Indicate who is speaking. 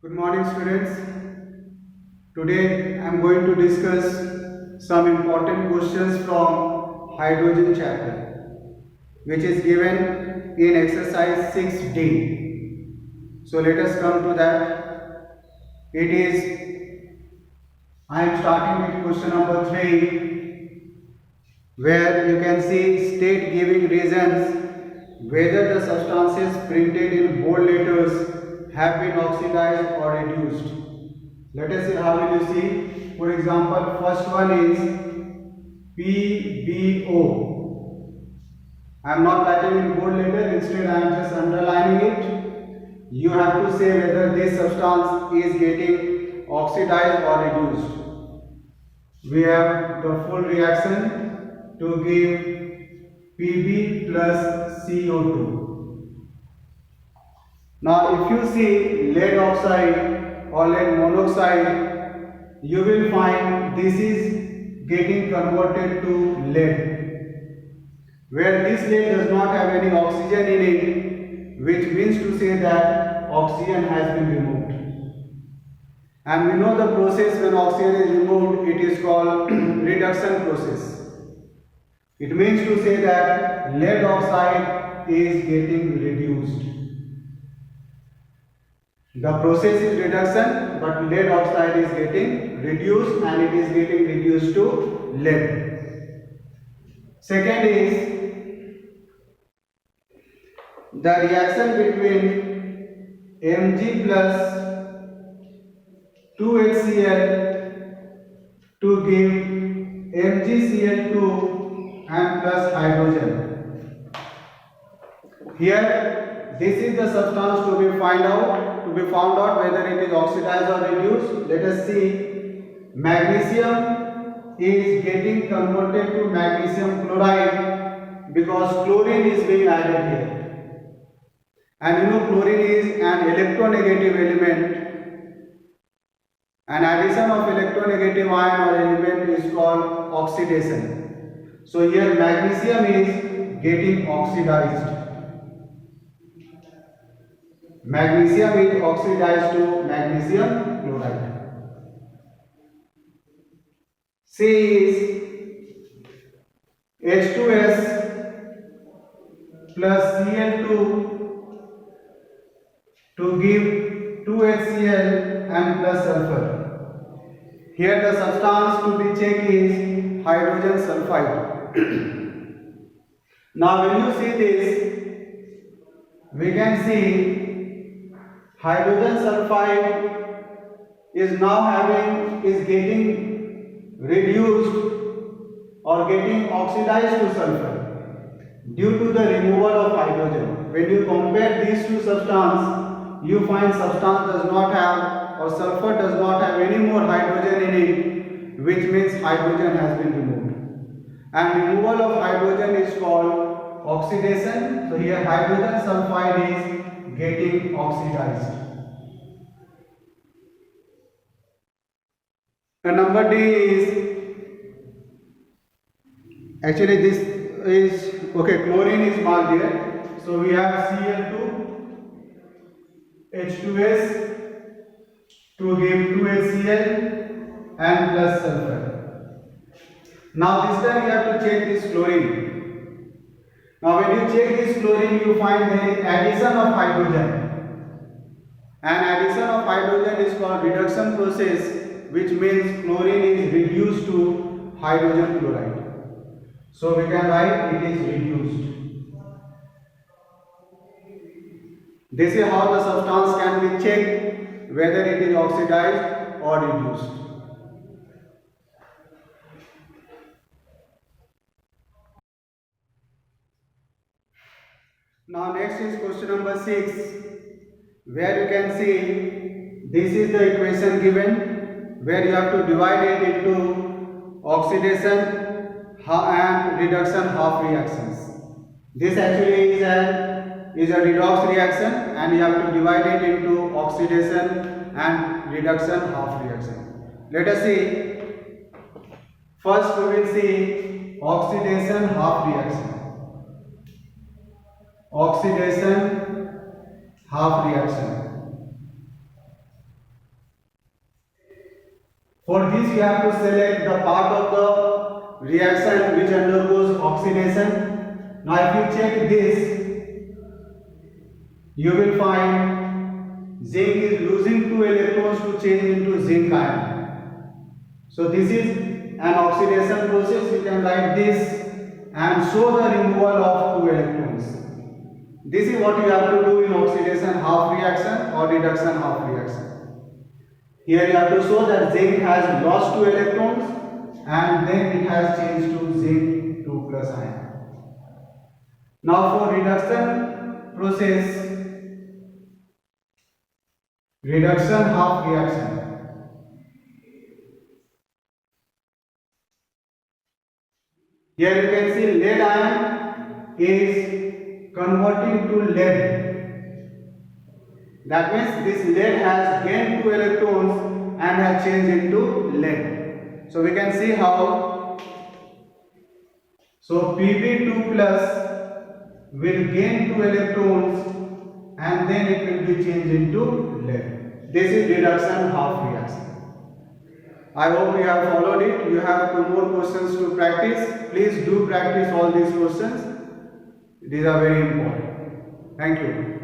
Speaker 1: Good morning, students. Today I am going to discuss some important questions from hydrogen chapter, which is given in exercise 6D. So let us come to that. I am starting with question number 3, where you can see state giving reasons whether the substances printed in bold letters have been oxidized or reduced. Let us see how will you see. For example, first one is PBO. I am not writing in bold letter, instead I am just underlining it. You have to say whether this substance is getting oxidized or reduced. We have the full reaction to give Pb plus CO2. Now if you see lead oxide or lead monoxide, you will find this is getting converted to lead, where this lead does not have any oxygen in it, which means to say that oxygen has been removed. And we know the process when oxygen is removed, it is called reduction process. It means to say that lead oxide is getting reduced. The process is reduction, but lead oxide is getting reduced, and it is getting reduced to lead. Second is the reaction between Mg plus 2HCl to give MgCl2 and plus hydrogen. Here, this is the substance to be found out whether it is oxidized or reduced. Let us see. Magnesium is getting converted to magnesium chloride because chlorine is being added here. And you know chlorine is an electronegative element. An addition of electronegative ion or element is called oxidation. So here magnesium is getting oxidized. Magnesium is oxidized to magnesium chloride. C is H2S plus Cl2 to give 2HCl and plus sulfur. Here the substance to be checked is hydrogen sulfide. Now when you see this, we can see hydrogen sulfide is getting reduced or getting oxidized to sulfur due to the removal of hydrogen. When you compare these two substances, you find substance does not have, or sulfur does not have any more hydrogen in it, which means hydrogen has been removed. And removal of hydrogen is called oxidation. So here hydrogen sulfide is getting oxidized. The number D is, actually this is, okay, chlorine is marked here. So we have Cl2, H2S to give 2HCl and plus sulfur. Now this time we have to check this chlorine. Now when you check this chlorine, you find there is addition of hydrogen. And addition of hydrogen is called reduction process, which means chlorine is reduced to hydrogen chloride. So we can write it is reduced. This is how the substance can be checked whether it is oxidized or reduced. Now next is question number 6, where you can see this is the equation given, where you have to divide it into oxidation and reduction half reactions. This actually is a redox reaction, and you have to divide it into oxidation and reduction half reaction. Let us see. First we will see oxidation half reaction. Oxidation half reaction. For this you have to select the part of the reaction which undergoes oxidation. Now if you check this, you will find zinc is losing 2 electrons to change into zinc ion. So this is an oxidation process. You can write this and show the removal of 2 electrons. This is what you have to do in oxidation half reaction or reduction half reaction. Here you have to show that zinc has lost 2 electrons and then it has changed to zinc 2 plus ion. Now for reduction process, reduction half reaction. Here you can see lead ion is converting to lead. That means this lead has gained 2 electrons and has changed into lead. So we can see how. So Pb2 plus will gain 2 electrons and then it will be changed into lead. This is reduction half reaction. I hope you have followed it. You have 2 more questions to practice. Please do practice all these questions. These are very important. Thank you.